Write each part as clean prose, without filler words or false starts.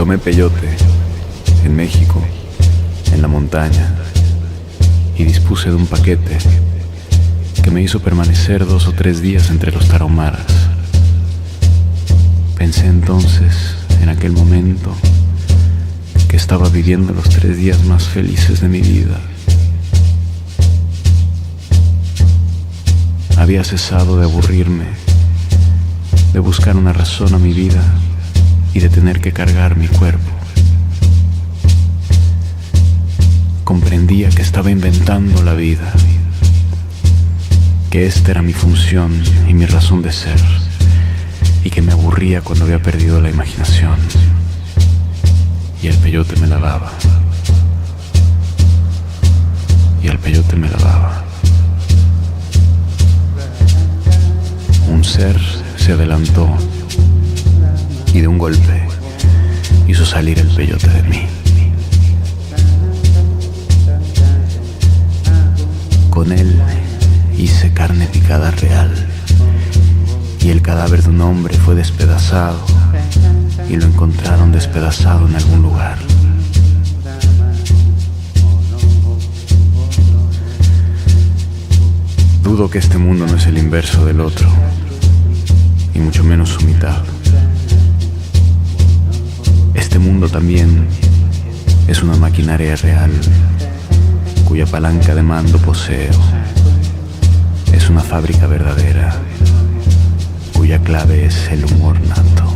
tomé peyote en México, en la montaña, y dispuse de un paquete que me hizo permanecer 2 o 3 días entre los tarahumaras. Pensé entonces, en aquel momento, que estaba viviendo los 3 días más felices de mi vida. Había cesado de aburrirme, de buscar una razón a mi vida y de tener que cargar mi cuerpo. Comprendía que estaba inventando la vida, que esta era mi función y mi razón de ser, y que me aburría cuando había perdido la imaginación. Y el peyote me la daba. Y el peyote me la daba. Un ser se adelantó y de un golpe hizo salir el peyote de mí. Con él hice carne picada real y el cadáver de un hombre fue despedazado y lo encontraron despedazado en algún lugar. Dudo que este mundo no es el inverso del otro, y mucho menos su mitad. Este mundo también es una maquinaria real, cuya palanca de mando poseo. Es una fábrica verdadera, cuya clave es el humor nato.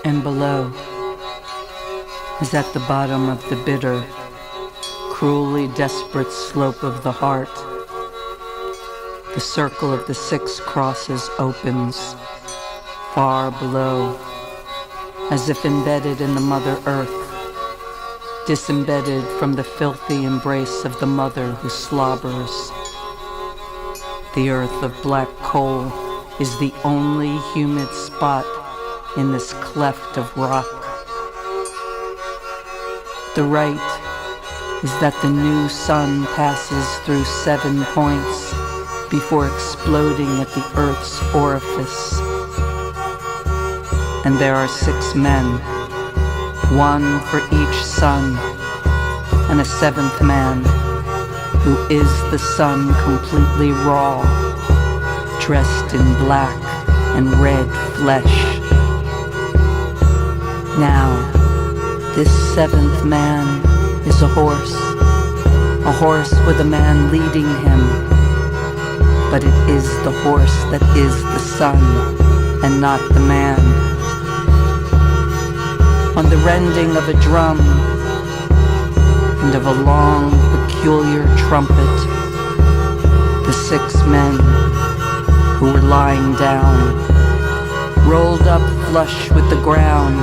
And below is at the bottom of the bitter, cruelly desperate slope of the heart. The circle of the 6 crosses opens, far below, as if embedded in the Mother Earth, disembedded from the filthy embrace of the mother who slobbers. The earth of black coal is the only humid spot in this cleft of rock. The rite is that the new sun passes through 7 points before exploding at the earth's orifice. And there are 6 men, 1 for each sun, and a 7th man who is the sun completely raw, dressed in black and red flesh. Now, this 7th man is a horse with a man leading him, but it is the horse that is the sun and not the man. On the rending of a drum and of a long, peculiar trumpet, the 6 men who were lying down, rolled up flush with the ground,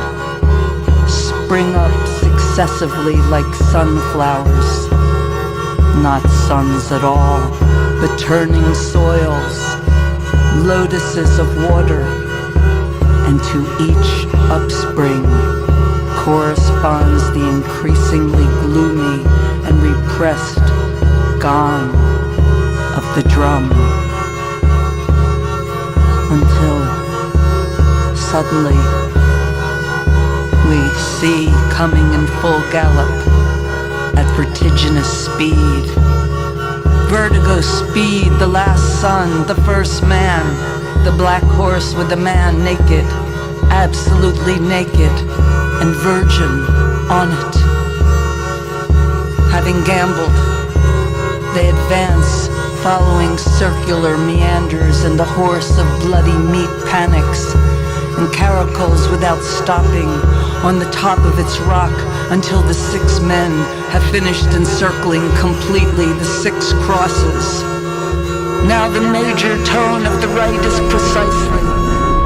spring up obsessively like sunflowers, not suns at all, but turning soils, lotuses of water, and to each upspring corresponds the increasingly gloomy and repressed gong of the drum, until suddenly we see coming in full gallop at vertiginous speed, vertigo speed, the last sun, the first man, the black horse with the man naked, absolutely naked and virgin on it. Having gambled, they advance, following circular meanders, and the horse of bloody meat panics and caracles without stopping on the top of its rock until the 6 men have finished encircling completely the 6 crosses. Now the major tone of the right is precisely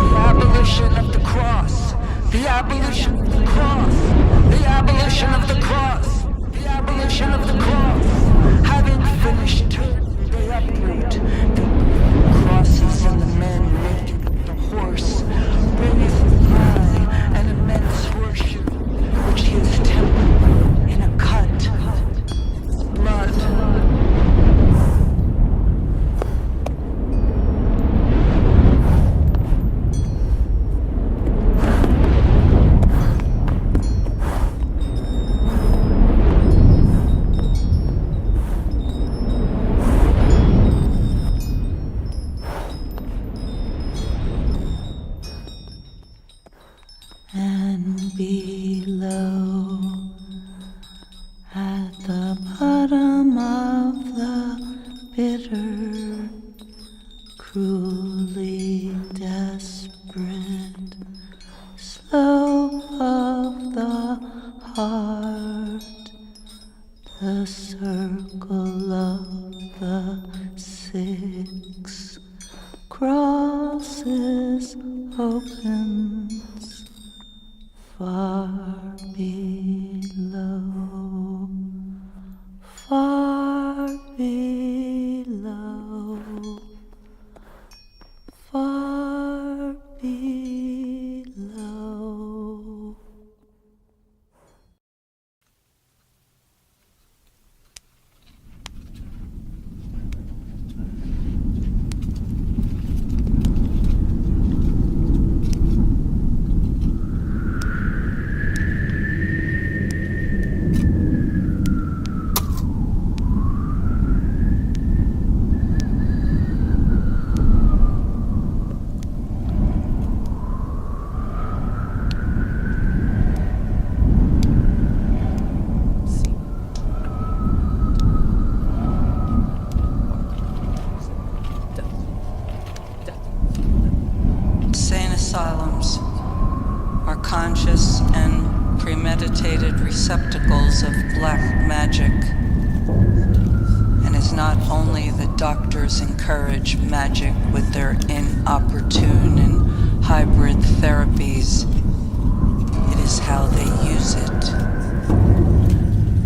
the abolition of the cross, the abolition of the cross, the abolition of the cross, the abolition of the cross. Having finished, they uproot the crosses and the men naked, the horse raised high, an immense horseshoe which he has tempered in a cut, blood. Receptacles of black magic, and is not only the doctors encourage magic with their inopportune and hybrid therapies, it is how they use it.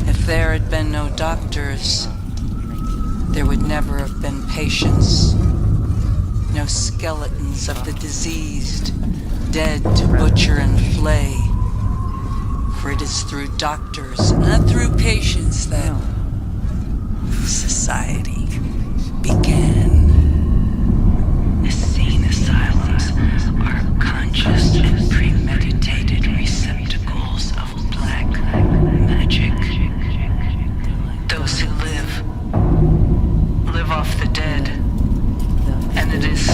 If there had been no doctors, there would never have been patients, no skeletons of the diseased, dead to butcher and flay. For it is through doctors, not through patients, that society began. Insane asylums are conscious and premeditated receptacles of black magic. Those who live off the dead, and it is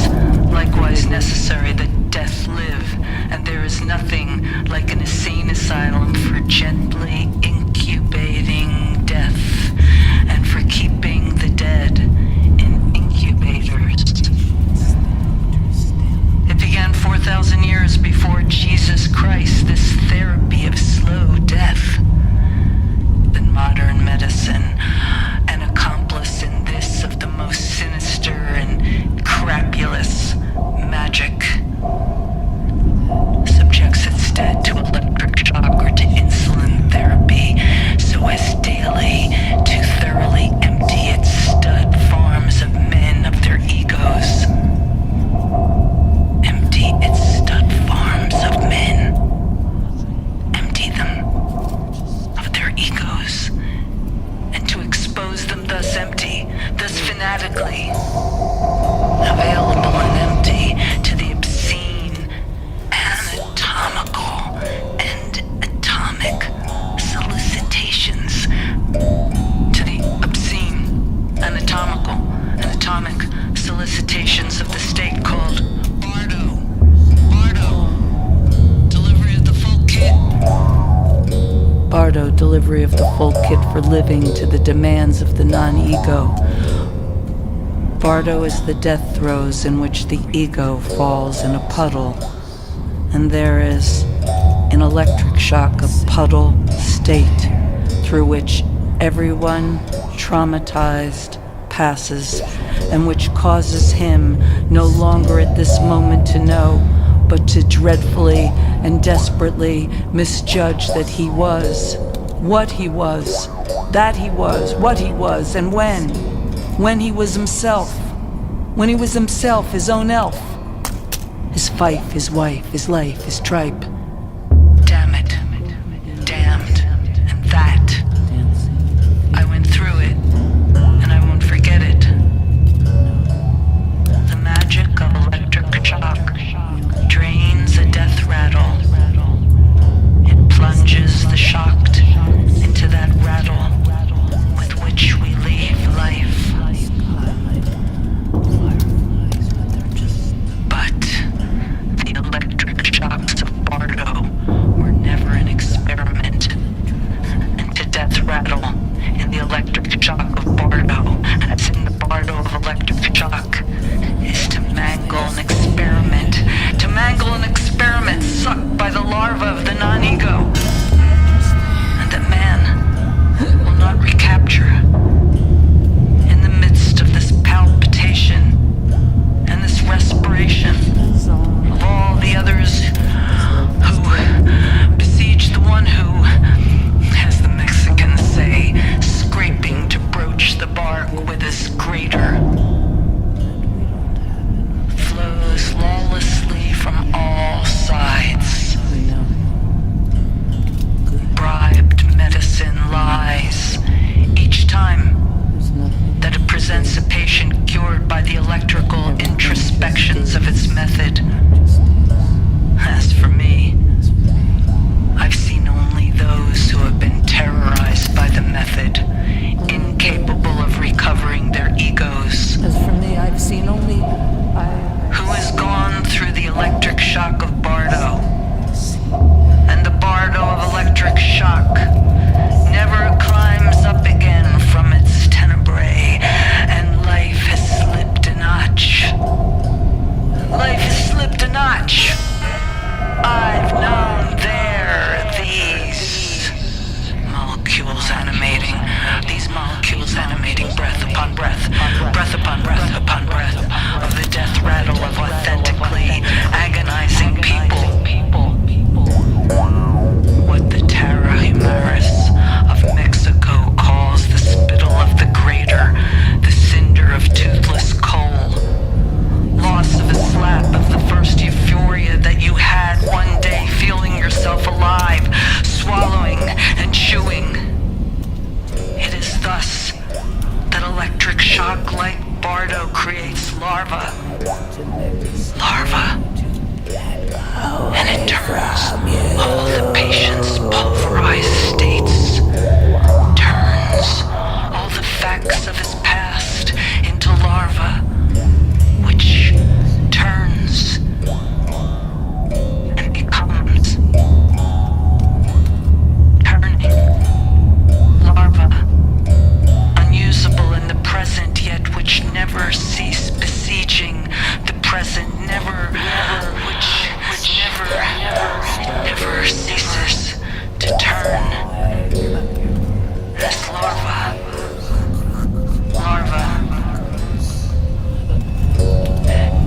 likewise necessary that death live, and there is nothing like an insane asylum for gently incubating death and for keeping the dead in incubators. It began 4,000 years before Jesus Christ, this therapy of slow death. Then modern medicine, an accomplice in this of the most sinister and crapulous magic, subjects its dead to electric shock or to insulin therapy. authentically available and empty to the obscene, anatomical, and atomic solicitations. To the obscene, anatomical, and atomic solicitations of the state called Bardo. Bardo, delivery of the full kit. Bardo, delivery of the full kit for living to the demands of the non-ego. Bardo is the death throes in which the ego falls in a puddle, and there is an electric shock of puddle state through which everyone traumatized passes, and which causes him no longer at this moment to know, but to dreadfully and desperately misjudge that he was, what he was, that he was, what he was, and when he was himself, his own elf, his fife, his wife, his life, his tripe. Damn it, damned, and that. I went through it, and I won't forget it. The magic of electric shock drains a death rattle. It plunges the shocked into that rattle with which we leave life. But the electric shocks of Bardo were never an experiment. And to death rattle in the electric shock of Bardo, as in the Bardo of electric shock, is to mangle an experiment. To mangle an experiment sucked by the larva of the non-ego. And that man will not recapture. In the midst of this palpitation and this respiration of all the others who besiege the one who, as the Mexicans say, scraping to broach the bark with his grater, flows lawlessly from all sides. Bribed medicine lies each time that it presents a patient cured by the electrical introspections of its method. As for me, I've seen only those who have been terrorized by the method, incapable of recovering their egos. As for me, I've seen only who has gone through the electric shock of Bardo. And the Bardo of electric shock never climbs up again from its tenebrae, and life has slipped a notch. Life has slipped a notch. I've known these molecules animating breath upon breath, breath upon breath upon breath of the death rattle of authentically agonizing people. What the Terra Humaris of Mexico calls the spittle of the grater, the cinder of toothless coal. Loss of a slap of the first euphoria that you had one day, feeling yourself alive, swallowing and chewing. It is thus that electric shock like Bardo creates larva. And it turns all the patient's pulverized states, turns all the facts of his past into larva, which turns and becomes turning larva, unusable in the present, yet which never cease besieging the present, never ceases to turn. This larva,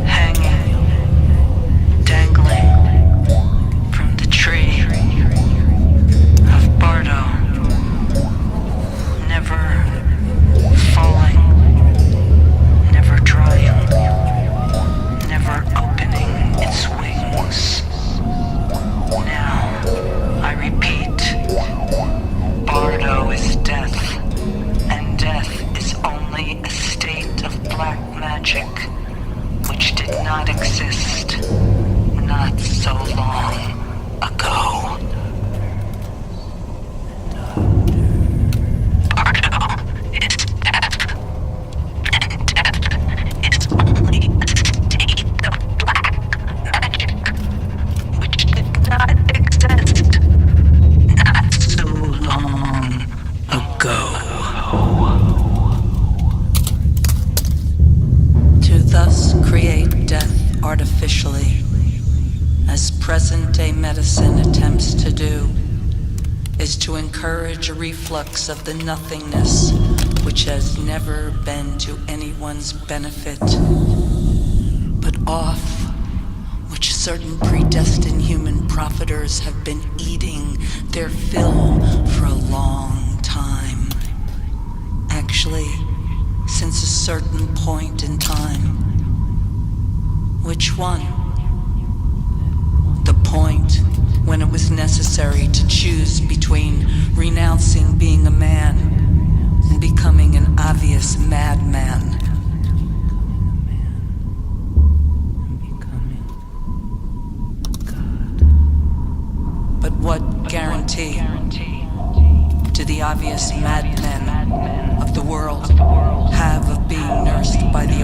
hanging, dangling from the tree of Bardo, never falling, never drying, never opening its wings. Now, I repeat, Bardo is death, magic which did not exist not so long ago. Bardo is death, and death is only a state of black magic which did not exist not so long ago. To thus create death artificially, as present-day medicine attempts to do, is to encourage a reflux of the nothingness which has never been to anyone's benefit, but off which certain predestined human profiters have been eating their fill for a long time. Actually, since a certain point in time. Which one? The point when it was necessary to choose between renouncing being a man and becoming an obvious madman. But what guarantee do the obvious madmen of the world have of being nursed by the